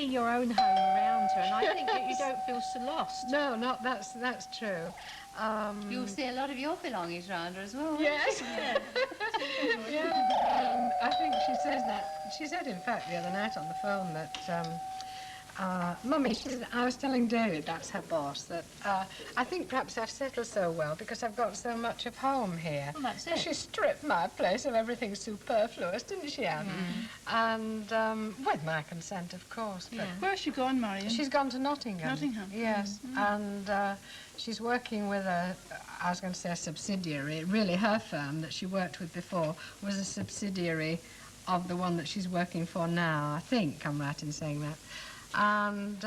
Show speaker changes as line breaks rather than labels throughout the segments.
see your own home around her, and I think that you don't feel so lost.
No, that's true.
You'll see a lot of your belongings around her as well.
Yes. I think she says that. She said, in fact, the other night on the phone that, Mummy, she said, I was telling David, that's her boss, that I think perhaps I've settled so well because I've got so much of home here.
Well, that's it.
She stripped my place of everything superfluous, didn't she, Anne? And with my consent, of course. But
Where's she gone, Marion?
she's gone to Nottingham.
Nottingham.
Yes, and she's working with I was going to say a subsidiary. Really, her firm that she worked with before was a subsidiary of the one that she's working for now. I think I'm right in saying that. And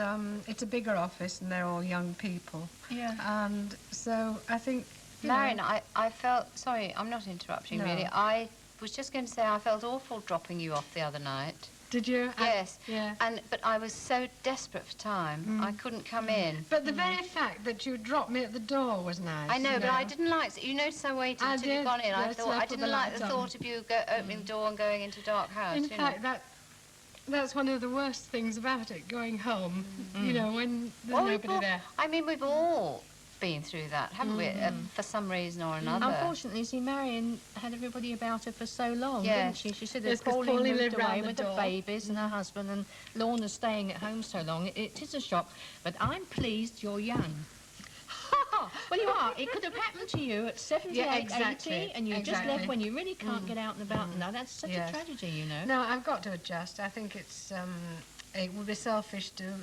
it's a bigger office, and they're all young people.
Yeah.
And so I think,
Marion, I felt... Sorry, I'm not interrupting, really. I was just going to say I felt awful dropping you off the other night.
Did you?
Yes.
Yeah.
But I was so desperate for time, I couldn't come in.
But the very fact that you dropped me at the door was nice.
I know, but I didn't like... You noticed I waited until you'd gone in.
Yes,
I didn't like the thought of you opening the door and going into a dark house.
In fact, that's one of the worst things about it, going home, you know, when there's nobody there.
I mean, we've all been through that, haven't we, for some reason or another.
Unfortunately, see, Marion had everybody about her for so long,
Yeah.
didn't she? She said that
Yes, 'cause
Pauline
Pauline
moved
lived round
away
the
with the
door.
babies and her husband, and Lorna's staying at home so long. It is a shock, but I'm pleased you're young. Well, you are. It could have happened to you at 78, 80, and you just left when you really can't get out and about. No, that's such a tragedy, you know.
No, I've got to adjust. I think it would be selfish to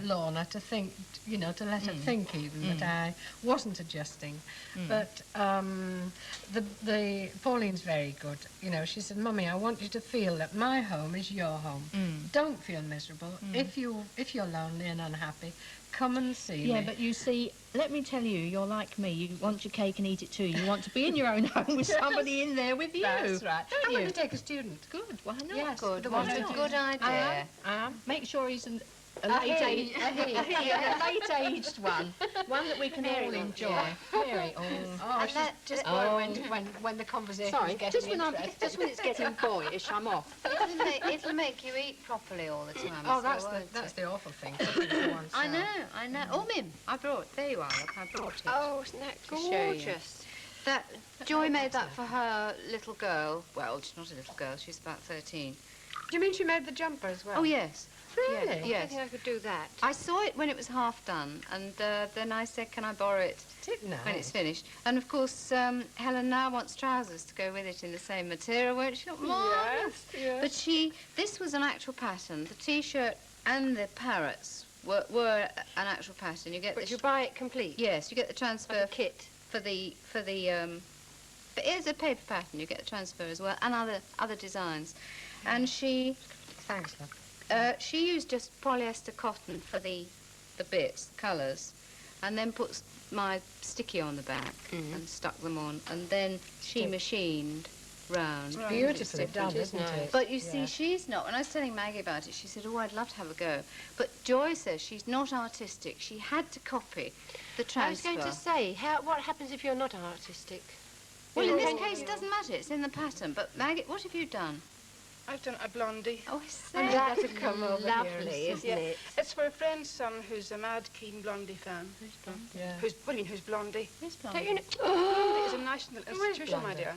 Lorna to think, you know, to let her think even that I wasn't adjusting. But the Pauline's very good. You know, she said, Mummy, I want you to feel that my home is your home. Don't feel miserable. If you're lonely and unhappy, come and see me.
Yeah, but you see, let me tell you, you're like me. You want your cake and eat it too. You want to be in your own home with somebody in there with you.
That's right.
Don't
I'm
you?
going to take a student.
Good. Why not?
Yes,
Good.
why
What a
not?
good idea.
Make sure he's a late-aged one. One that we can all enjoy. Very.
When the conversation
Sorry,
is getting
just when it's getting boyish, I'm off.
It'll make you eat properly all the time.
Oh,
as well, won't
that's
it?
the awful thing.
I know. Oh, Mim, I brought... There you are, look, I brought it.
Oh, isn't that gorgeous?
That Joy made that for her little girl. Well, she's not a little girl, she's about 13.
Do you mean she made the jumper as well?
Oh, yes.
Really?
I
Yes.
think I could do that.
I saw it when it was half done, and then I said, can I borrow it when it's finished? And, of course, Helen now wants trousers to go with it in the same material, won't she? Marvellous.
Yes.
But this was an actual pattern. The T-shirt and the parrots were an actual pattern. You get
But you buy it complete?
Yes, you get the transfer
Like a kit?
for the but here's a paper pattern. You get the transfer as well, and other designs. And she...
Thanks, love.
She used just polyester cotton for the bits, colours, and then put my sticky on the back and stuck them on, and then she machined round.
Beautifully done, isn't it?
But you see, she's not. When I was telling Maggie about it, she said, oh, I'd love to have a go. But Joy says she's not artistic. She had to copy the transfer.
I was going to say, what happens if you're not artistic?
Well, in this case, it doesn't matter. It's in the pattern. But Maggie, what have you done?
I've done a blondie.
Oh, I say.
That's lovely, isn't it?
It's for a friend's son who's a mad keen blondie fan.
Yeah.
Who's blondie?
Who's
Don't
blonde?
you know?
Blondie is a national institution, my
Blondie?
dear.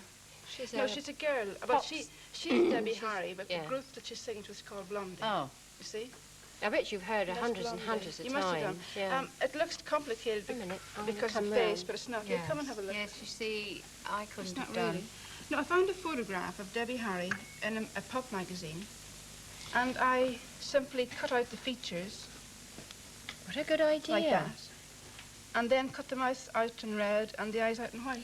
She's
No, she's a girl, but she's Debbie Harry, but
yeah.
the group that she sings was called Blondie.
Oh.
You see?
I bet you've heard her
That's
hundreds and
Blondie.
hundreds of
You must have
times.
done.
Yeah.
It looks complicated
A minute, I'm
because
gonna
of
come
face,
round.
but it's not.
Yes.
Yeah, come and have a look.
Yes, you see, I couldn't
It's not
have done.
really. No, I found a photograph of Debbie Harry in a pop magazine, and I simply cut out the features
What a good idea.
like that, and then cut the mouth out in red and the eyes out in white.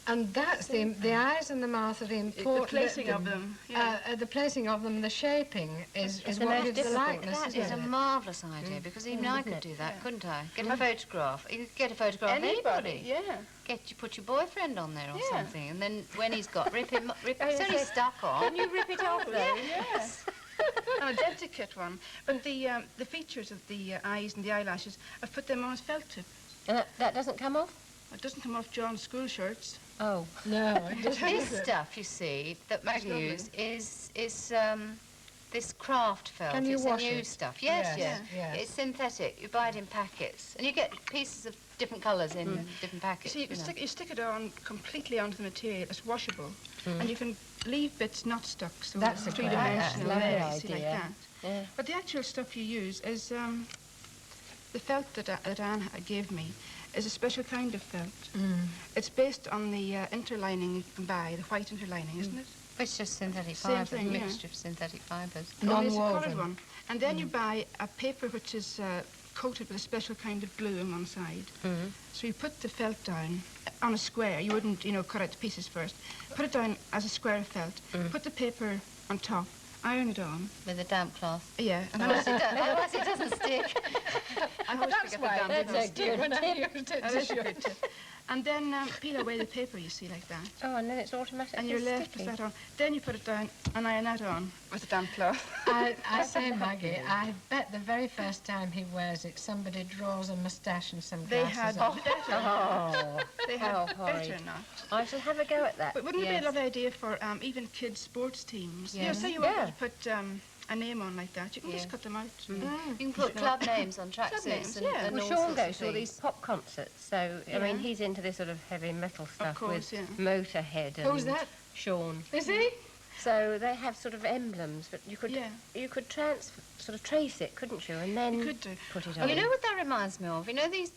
And that's the eyes and the mouth are the important...
The placing of them, yeah.
The placing of them, the shaping is
the
what
most
gives the
difficult.
likeness,
That is a
isn't it?
marvellous idea, because even I could do that, couldn't I? Get a photograph. You could get a photograph of anybody.
Yeah.
Put your boyfriend on there or
Yeah.
something, and then when he's got, it's only stuck on.
Can you rip it off, though?
Yes. An identikit one. But the features of the eyes and the eyelashes, I've put them on as felt tip.
And that doesn't come off?
It doesn't come off John's school shirts.
Oh.
No, it doesn't.
This stuff, you see, that Maggie
lovely.
used is this craft felt.
Can you
it's
wash
a new
it?
stuff. Yes,
Yes,
yes.
yes.
It's synthetic. You buy it in packets. And you get pieces of different colours in different packets.
So you stick it on completely onto the material. It's washable, and you can leave bits not stuck. So
That's
it's
a great
three-dimensional
idea.
there,
Lovely
you see, like
idea.
that.
Yeah.
But the actual stuff you use is the felt that Anne gave me is a special kind of felt. It's based on the interlining you can buy, the white interlining, isn't it?
It's just synthetic
Same
fibres,
thing,
a
yeah.
mixture of synthetic fibres.
Only it's a coloured
Non-woven.
one. And then you buy a paper which is coated with a special kind of glue on one side. So you put the felt down on a square. You wouldn't, cut out the pieces first. Put it down as a square of felt. Put the paper on top. Iron it on.
With a damp cloth.
Yeah. And
Otherwise it doesn't stick.
I always
That's
forget
why
the damn
it
paper.
didn't stick when I used it.
That is a good tip. And then peel away the paper, you see, like that.
Oh, and then it's automatically
And you're left
sticky.
with that on. Then you put it down and iron that on with a damp cloth.
I say, Maggie, I bet the very first time he wears it, somebody draws a moustache and some
They
glasses
had
on.
better.
Oh,
They
how
had
horrid.
better not.
I shall have a go at that.
But wouldn't it be
Yes.
a lovely idea for even kids' sports teams?
Yeah.
Say you
Yeah.
wanted to put a name on like that, you can just
Yeah.
cut them out.
You can put club names on tracksuits
names,
and,
yeah.
and
Well,
all
Sean
sorts of
goes to all
things.
these pop concerts, so, I
Yeah.
mean, he's into this sort of heavy metal stuff
course,
with
yeah.
Motorhead and
Who's that?
Sean.
Is he?
So they have sort of emblems, but you could
Yeah.
sort of trace it, couldn't you? And then
You could do.
put it
Oh,
on.
you know what that reminds me of? You know these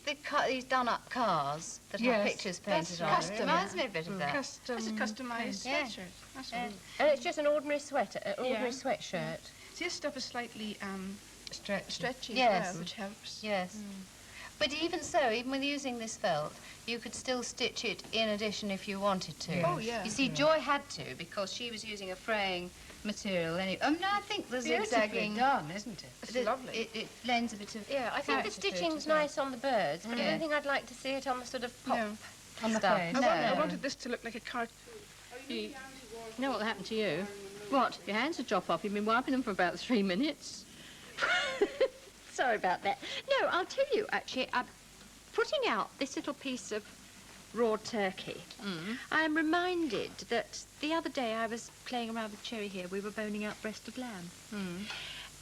done-up cars that have
Yes,
pictures
that's
painted on
right.
them? It reminds me a bit of that.
Custom.
It's a customised
Yeah.
sweatshirt. That's
Yeah.
all.
And it's just an ordinary sweater, an ordinary
Yeah.
sweatshirt.
See, this stuff is slightly stretchy
Yes.
as well, which helps.
Yes. But even so, even with using this felt, you could still stitch it in addition if you wanted to.
Yes.
Oh, yeah.
You see, Joy had to because she was using a fraying material. Anyway, I think the
Beautifully
zigzagging
done, isn't it?
It's lovely.
It lends a bit of
Yeah, I think the
character to it
stitching's
as well.
nice on the birds, but I
Yeah.
don't think I'd like to see it on the sort of pop
No.
On the
stuff.
face.
I
No.
wanted this to look like a cart.
You know what will happen to you? What? Your hands will drop off. You've been wiping them for about 3 minutes.
Sorry about that. No, I'll tell you, actually, I'm putting out this little piece of raw turkey. I'm reminded that the other day I was playing around with Cherry here. We were boning out breast of lamb.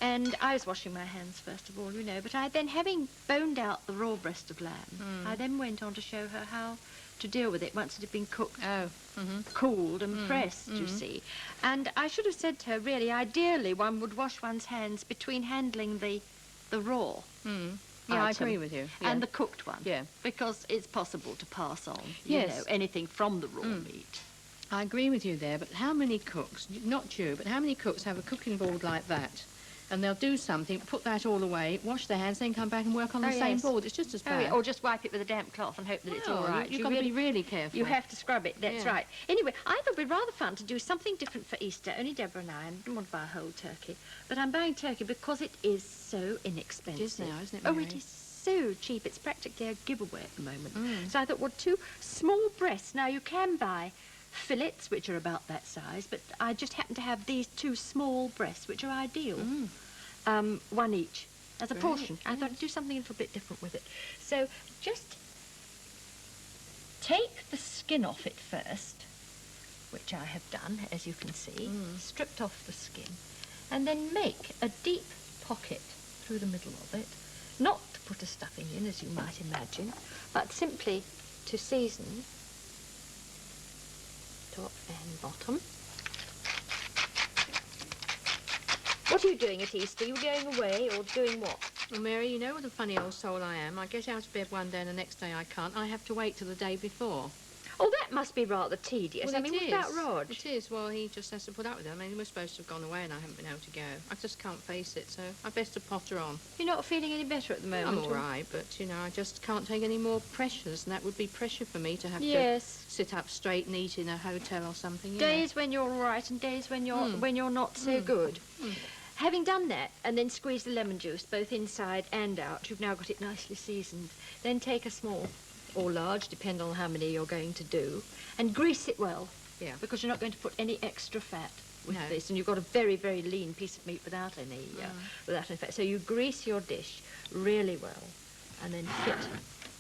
And I was washing my hands, first of all, but I then, having boned out the raw breast of lamb, I then went on to show her how to deal with it once it had been cooked, cooled and pressed, you see. And I should have said to her, really, ideally, one would wash one's hands between handling the raw
Yeah, I
item
agree with you.
and the cooked one.
Yeah.
Because it's possible to pass on,
Yes.
anything from the raw meat.
I agree with you there, but how many cooks, not you, but how many cooks have a cooking board like that? And they'll do something, put that all away, wash their hands, then come back and work on the
Oh,
same
yes.
board. It's just as
Oh,
bad.
yeah, or just wipe it with a damp cloth and hope that it's all right.
You've got to be really careful.
You have to scrub it, that's
Yeah.
right. Anyway, I thought it'd be rather fun to do something different for Easter. Only Deborah and I didn't want to buy a whole turkey. But I'm buying turkey because it is so inexpensive.
It is now, isn't it,
Oh,
Mary?
it is so cheap. It's practically a giveaway at the moment. So I thought, well, 2 small breasts. Now, you can buy fillets, which are about that size, but I just happen to have these 2 small breasts, which are ideal. 1 each as a portion. I thought I'd do something a little bit different with it. So just take the skin off it first, which I have done, as you can see, stripped off the skin, and then make a deep pocket through the middle of it, not to put a stuffing in, as you might imagine, but simply to season top and bottom. What are you doing at Easter? Are you going away or doing what?
Well, Mary, you know what a funny old soul I am. I get out of bed one day and the next day I can't. I have to wait till the day before.
Oh, that must be rather tedious.
Well,
I mean,
it
what about
is.
Rog?
It is. Well, he just has to put up with it. I mean, he was supposed to have gone away and I haven't been able to go. I just can't face it, so I best to potter on.
You're not feeling any better at the moment?
I'm all right, but, I just can't take any more pressures, and that would be pressure for me to have
Yes.
to sit up straight and eat in a hotel or something.
Days when you're all right and days when you're not so good. Having done that, and then squeeze the lemon juice both inside and out, you've now got it nicely seasoned. Then take a small or large, depending on how many you're going to do, and grease it well.
Yeah.
Because you're not going to put any extra fat with
No.
this, and you've got a very, very lean piece of meat without any fat. So you grease your dish really well, and then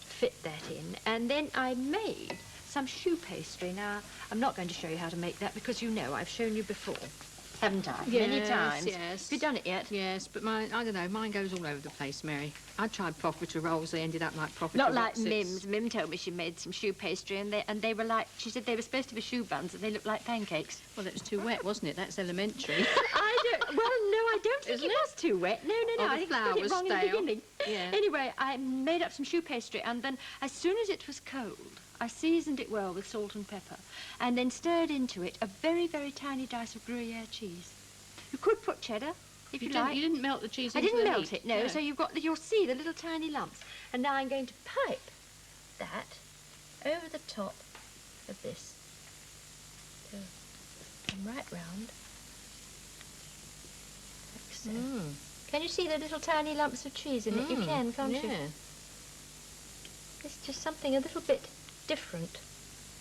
fit that in. And then I made some choux pastry. Now, I'm not going to show you how to make that because I've shown you before. haven't I? Many
Yes,
times.
yes.
Have you done it yet?
Yes, but I don't know, mine goes all over the place, Mary. I tried profiterole rolls, they ended up like profiterole
Not like
Wotsits.
Mim's. Mim told me she made some shoe pastry and they were like, she said they were supposed to be shoe buns and they looked like pancakes.
Well, it was too wet, wasn't it? That's elementary.
I don't think it was too wet. No,
Oh,
I
the
think
flour
I got it
was
wrong in the
stale.
beginning.
Yeah.
Anyway, I made up some shoe pastry and then as soon as it was cold, I seasoned it well with salt and pepper and then stirred into it a very, very tiny dice of Gruyere cheese. You could put cheddar, if you like.
You didn't melt the cheese
I
into
didn't
the
melt
heat?
it, no. So you'll see the little tiny lumps. And now I'm going to pipe that over the top of this. So come right round. Like so. Can you see the little tiny lumps of cheese in it? You can, can't you?
Yeah.
It's just something a little bit different.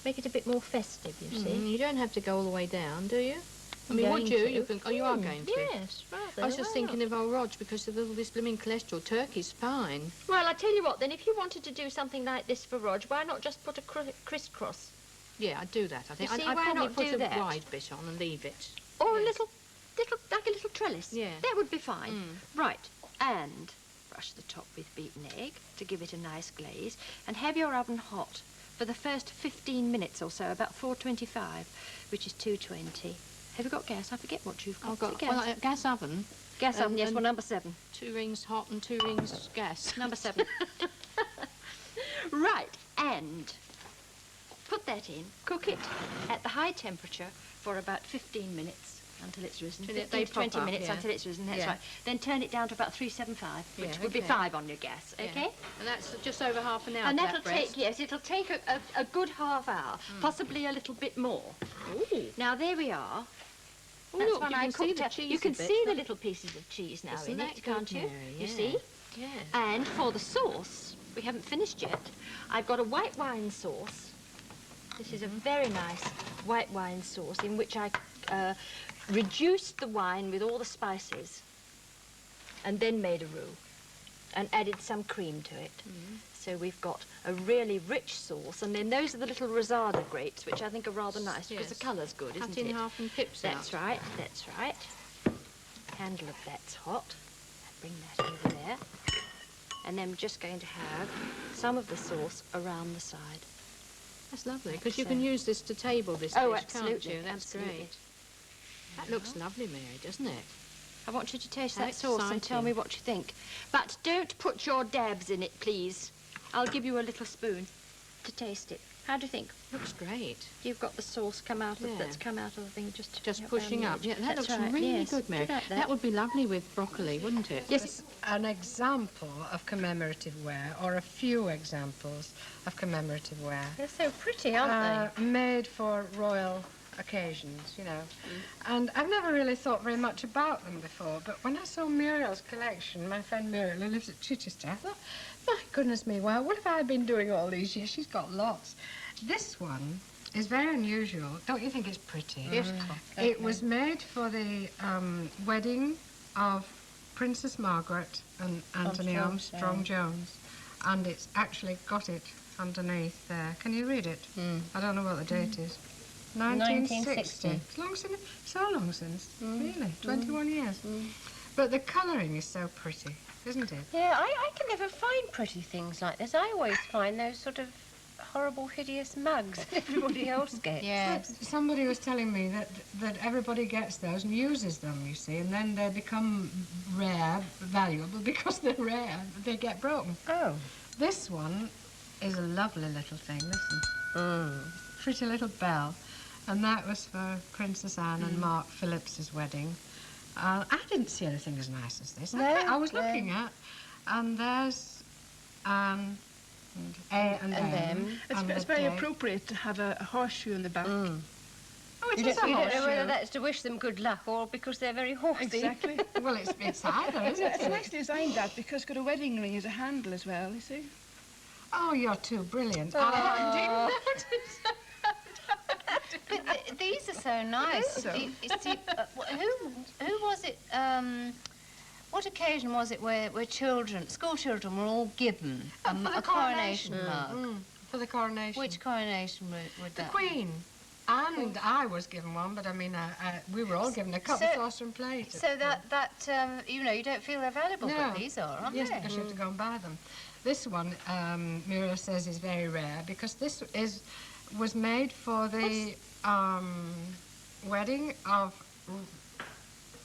Make it a bit more festive, you see.
You don't have to go all the way down, do you? I mean,
Going
would you?
to.
You think, you are going to?
Yes, rather.
I was just
why
thinking
not?
of old Rog because of all this blooming cholesterol. Turkey's fine.
Well, I tell you what, then, if you wanted to do something like this for Rog, why not just put a crisscross?
Yeah, I'd do that, I think.
You see,
I'd
why
probably
not
put
do
a
that?
wide bit on and leave it.
Or a
Yes.
little, like a little trellis.
Yeah.
That would be fine. Right, and brush the top with beaten egg to give it a nice glaze, and have your oven hot for the first 15 minutes or so, about 425, which is 220. Have you got gas? I forget what you've got.
I've got
Is it gas?
well, gas oven,
Gas oven, yes,
and-
well, number 7.
2 rings hot and 2 rings gas.
Number 7. Right, and put that in. Cook it at the high temperature for about 15 minutes until it's risen.
Till
15
they
to 20
pop up,
minute
yeah.
until it's risen, that's
Yeah.
right. Then turn it down to about 375, which
Yeah,
would be
okay.
5 on your gas,
Yeah.
okay?
And that's just over half an hour.
And
for
that'll
that breast.
take, yes, it'll take a good half hour, possibly a little bit more.
Ooh.
Now, there we are.
Oh,
That's
look,
when
you
I
can see
cooked
the
it.
cheese
You can
a bit.
see the little pieces of cheese now
Isn't
in
that
it,
good,
can't you?
Mary?
You
Yeah.
see?
Yeah.
And for the sauce, we haven't finished yet. I've got a white wine sauce. This is a very nice white wine sauce in which I reduced the wine with all the spices and then made a roux and added some cream to it. So we've got a really rich sauce, and then those are the little rosada grapes, which I think are rather nice because the
Yes.
colour's good, isn't
Cut in
it?
half and pips
That's
out.
right, that's right. Handle of that's hot. Bring that over there. And then we're just going to have some of the sauce around the side.
That's lovely, because you
So-
can use this to table this
Oh,
dish,
absolutely,
can't you? That's
absolutely.
great. That looks lovely, Mary, doesn't it?
I want you to taste
How
that sauce and tell
exciting.
me what you think. But don't put your dabs in it, please. I'll give you a little spoon to taste it. How do you think?
Looks great.
You've got the sauce come out of
Yeah.
that's come out of the thing just
Just
round
pushing
the
up.
edge.
Yeah, that
That's
looks
right,
really
yes.
good, Mary.
Do like
That would be lovely with broccoli, wouldn't it?
Yes.
An example of commemorative wear, or a few examples of commemorative wear,
They're so pretty, aren't
made for royal occasions, you know. And I've never really thought very much about them before, but when I saw Muriel's collection, my friend Muriel, who lives at Chichester, I thought, my goodness me, well, what have I been doing all these years? She's got lots. This one is very unusual. Don't you think it's pretty?
Yes,
It was made for the wedding of Princess Margaret and Anthony Armstrong-Jones, and it's actually got it underneath there. Can you read it? I don't know what the date is. 1960. It's long since, so long since, really, 21 years. But the colouring is so pretty, isn't it?
Yeah, I can never find pretty things like this. I always find those sort of horrible, hideous mugs that everybody else gets.
Yes.
Somebody was telling me that everybody gets those and uses them, you see, and then they become rare, valuable, because they're rare, they get broken.
Oh.
This one is a lovely little thing, listen. Pretty little bell. And that was for Princess Anne and Mark Phillips's wedding. I didn't see anything as nice as this. I was looking at, and there's Anne and A and M. and
It's
the
very
date.
appropriate to have a horseshoe in the back.
Oh, it
You
is a
don't know whether
horseshoe.
that's to wish them good luck or because they're very horsey.
Exactly.
Well, it's either, isn't
It's
it?
nicely designed, that, because it's got a wedding ring as a handle as well, you see.
Oh, you're too brilliant. I hadn't even noticed.
But these are so nice.
so.
Who was it? What occasion was it where children, school children, were all given
For the
a coronation mug?
For the coronation.
Which coronation would
The
that?
Queen. And I was given one, but I mean, we were all given a cup, saucer and plate.
So you know, you don't feel they're valuable, but these are, aren't
yes,
they?
because you have to go and buy them. This one, Muriel says, is very rare because this was made for the wedding of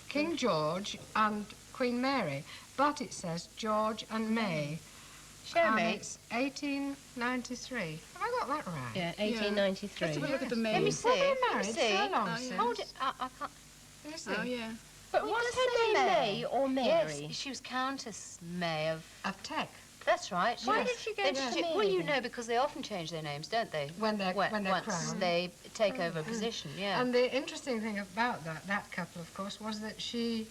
King George and Queen Mary, but it says George and May.
Show me.
It's 1893. Have I got that right?
Yeah, 1893.
Let's have a look at the May.
Let me see.
Well, they're
Let me
married
see.
so long
Oh,
since.
yeah.
Hold it. I can't.
You see?
Oh, yeah.
But what's her name, May or Mary?
Yes, she was Countess May of...
Of Tech.
That's right.
Why
yes.
did she go
Then
to
she-
Mary
Well, you
then?
know, because they often change their names, don't they?
When they're
Once
crowned.
they take over a position, yeah.
And the interesting thing about that couple, of course, was that she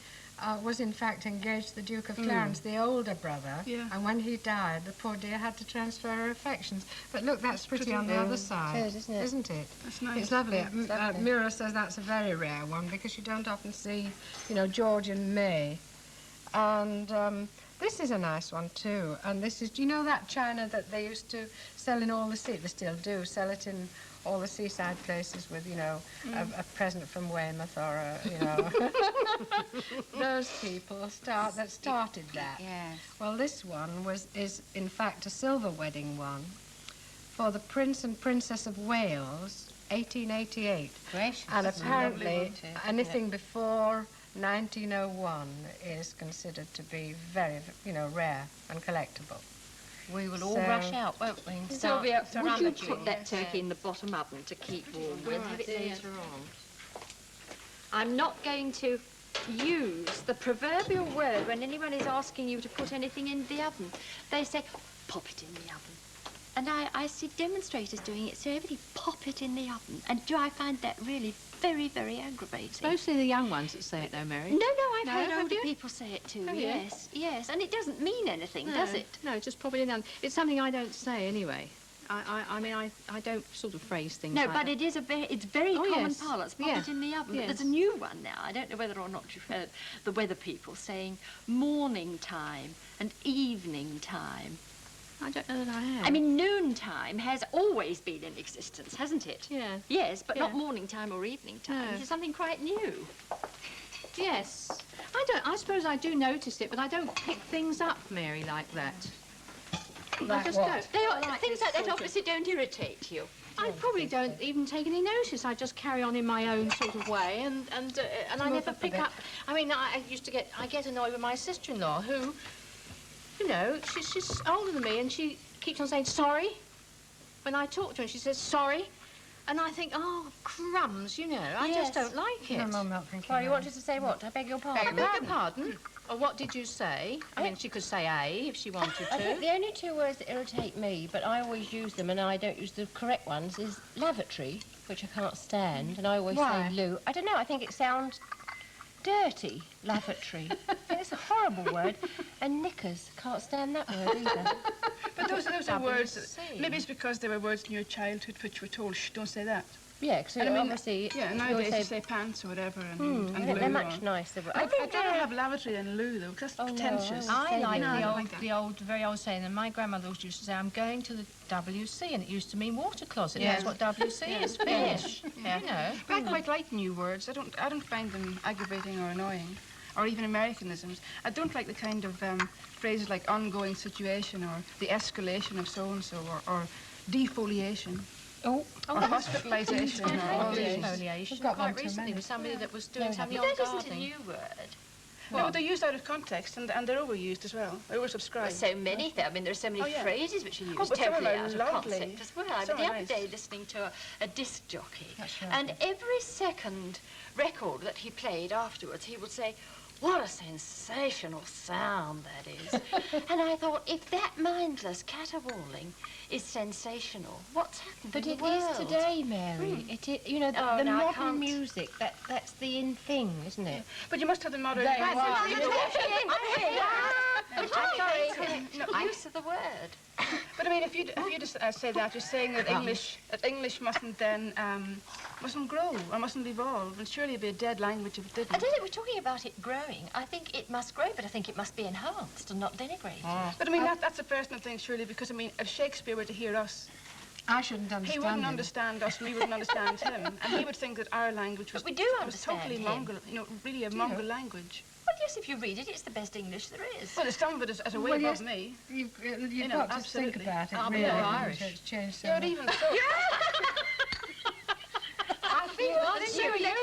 was in fact engaged to the Duke of Clarence, the older brother.
Yeah.
And when he died, the poor dear had to transfer her affections. But look, that's pretty on the other side,
It is, isn't it?
isn't it?
That's nice.
It's lovely.
It's lovely.
Muriel says that's a very rare one because you don't often see, you know, George and May. And this is a nice one too. And this is, do you know that china that they used to sell in all the they still do, sell it in all the seaside places with, you know, a present from Weymouth or a, you know, those people that started that.
Yes.
Well, this one is in fact a silver wedding one for the Prince and Princess of Wales, 1888.
Gracious.
And
That's a lovely
apparently
one too.
anything before 1901 is considered to be very, you know, rare and collectible.
We will all
So-
rush out, won't we? and start
Sylvia, would you
rummaging.
put that turkey in the bottom oven to keep warm? We'll have it later on. I'm not going to use the proverbial word when anyone is asking you to put anything in the oven. They say, pop it in the oven. And I see demonstrators doing it, so everybody pop it in the oven. And do I find that really very, very aggravating?
It's mostly the young ones that say it, though, Mary.
No, I've
No,
heard
have
older
you?
people say it too,
Have you?
yes, yes. And it doesn't mean anything, does it?
No, just pop it in. It's something I don't say anyway. I mean, I don't sort of phrase things
No,
like
but
that.
it's very
Oh,
common
yes.
parlance. Pop
Yeah.
it in the oven. But
Yes.
there's a new one now. I don't know whether or not you've heard the weather people saying morning time and evening time.
I don't know that I have.
I mean, noontime has always been in existence, hasn't it?
Yeah.
Yes, but not
Yeah.
morning time or evening time.
No.
It's something quite new.
Yes. I suppose I do notice it, but I don't pick things up, Mary, like that. I
Like
just
what?
don't.
They are,
Like
things
this
like that
sort of-
obviously don't irritate you.
I probably don't even take any notice. I just carry on in my own sort of way, and I
Move
never
up a
pick
bit.
up. I mean, I get annoyed with my sister-in-law, who, you know, she's older than me, and she keeps on saying sorry. When I talk to her, she says sorry, and I think, oh crumbs, you know, I
Yes.
just don't like it.
No, I'm not thinking
Sorry, you
that.
wanted to say what? I beg your
I
pardon.
beg your pardon. Or what did you say? I mean, she could say A if she wanted
I think
to.
the only two words that irritate me, but I always use them and I don't use the correct ones, is lavatory, which I can't stand, and I always
Why?
say loo. I don't know, I think it sounds dirty, lavatory. It's a horrible word. And knickers, can't stand that word either.
But those are words.
WC.
Maybe it's because they were words in your childhood which were told, shh, don't say that.
Yeah, because
And I mean,
obviously
Yeah,
you
nowadays
always
you say pants or whatever and
I think they're
loo
much
or-
nicer.
I'd rather have lavatory than loo, though, because that's
Oh, no,
pretentious.
I
I like
No, I don't like that.
the old, very old saying, and my grandmother used to say, I'm going to the WC, and it used to mean water closet.
Yeah.
That's what WC is, finish.
Yeah.
You know.
But I quite like new words. I don't find them aggravating or annoying, or even Americanisms. I don't like the kind of phrases like ongoing situation or the escalation of so-and-so or defoliation
Oh,
or hospitalisation or all these.
Exfoliation.
got one
Quite
too
recently
many.
with somebody that was doing
No,
something
But
on
that isn't a
gardening.
new word.
No, but they're used out of context and they're overused as well. They're oversubscribed.
So many, I mean, there are so many
Oh, yeah.
phrases which are used
but some of
totally
them are
out of
lovely.
concept as well. I
Some
mean, the
are
other
nice.
day listening to a disc jockey,
That's right.
and every second record that he played afterwards, he would say, what a sensational sound that is. And I thought, if that mindless caterwauling is sensational, what's happened
but
in
it
the world?
is today, Mary. It is, you know,
Oh,
the
no, I
modern
can't.
music, that's the in thing, isn't it?
But you must have the modern.
They
I'm
are.
sorry,
No,
use of the word.
But I mean, if you just say that, you're saying that English mustn't then mustn't grow or mustn't evolve, and surely it'd be a dead language if it
I
didn't.
don't think we're talking about it growing. I think it must grow, but I think it must be enhanced and not denigrated.
But I mean, that's a personal thing, surely, because I mean, if Shakespeare were to hear us,
I shouldn't understand
He wouldn't
him.
understand us, and we wouldn't understand him. And he would think that our language was,
But we do understand
totally
him.
Mongol, really a Mongol language.
Well, yes, if you read it, it's the best English there is.
Well, some of it is a way above me.
You've
know,
got to
absolutely.
think about it,
I'll be
really.
Irish.
It's changed so
Yeah,
much.
but even so.
You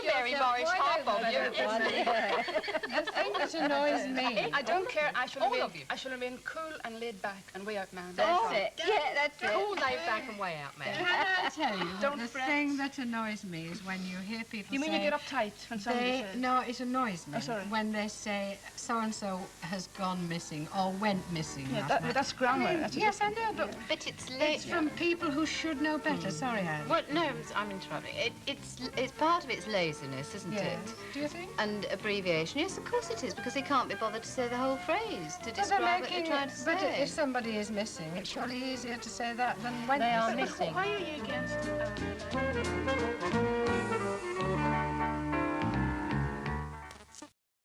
Mary Morris Harbour,
The thing that annoys me...
I don't care. I shall remain cool and laid back and way out man.
That's it. Yeah, that's it.
All laid back and way out, man.
Can I tell you,
Don't
the
fret.
thing that annoys me is when you hear people
You mean
say...
you get uptight when somebody says...
No, it annoys me
Oh, sorry.
when they say so-and-so has gone missing or went missing
Yeah,
last night.
that's grammar. That's
Yes, I know, but
But it's
it's from people who should know better. Sorry, Anne.
Well, no, I'm interrupting. It's part of its laziness, isn't
Yes.
it?
Do you think?
And abbreviation. Yes, of course it is, because they can't be bothered to say the whole phrase to
But
describe what they're trying to
but
say.
if somebody is missing, it's surely easier to say that than when
They are missing.
Why are you against...